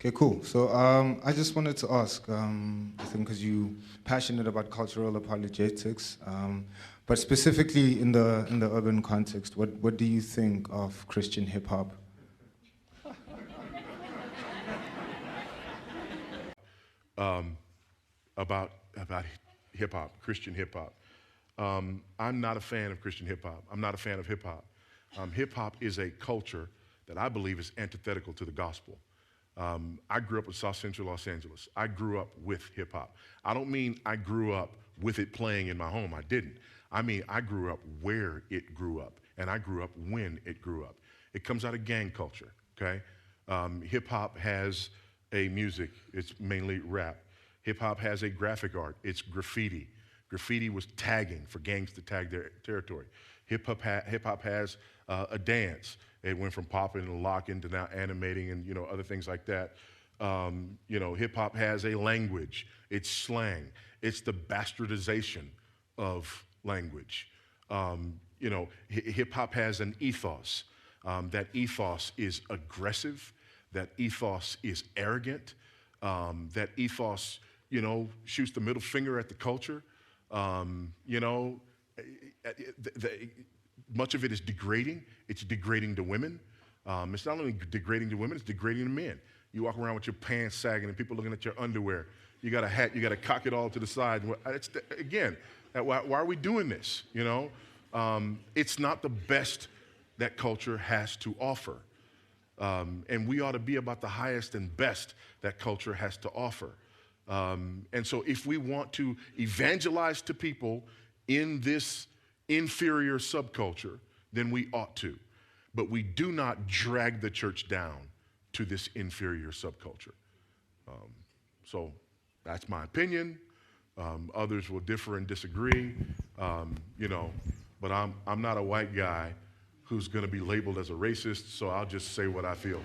Okay, cool. So I just wanted to ask, I think because you're passionate about cultural apologetics, but specifically in the urban context, what do you think of Christian hip hop? About hip hop, Christian hip hop. I'm not a fan of Christian hip hop. I'm not a fan of hip hop. Hip hop is a culture that I believe is antithetical to the gospel. I grew up in South Central Los Angeles. I grew up with hip hop. I don't mean I grew up with it playing in my home. I didn't. I mean, I grew up where it grew up, and I grew up when it grew up. It comes out of gang culture, okay? Hip hop has a music, it's mainly rap. Hip hop has a graphic art, it's graffiti. Graffiti was tagging for gangs to tag their territory. Hip hop has a dance. It went from popping and locking to now animating and other things like that. Hip hop has a language. It's slang. It's the bastardization of language. Hip hop has an ethos. That ethos is aggressive. That ethos is arrogant. That ethos, shoots the middle finger at the culture. Much of it is degrading. It's degrading to women. It's not only degrading to women, it's degrading to men. You walk around with your pants sagging and people looking at your underwear. You got a hat, you got to cock it all to the side. Why are we doing this? It's not the best that culture has to offer. And we ought to be about the highest and best that culture has to offer. And so if we want to evangelize to people in this inferior subculture, then we ought to. But we do not drag the church down to this inferior subculture. So that's my opinion. Others will differ and disagree, but I'm not a white guy who's going to be labeled as a racist, so I'll just say what I feel.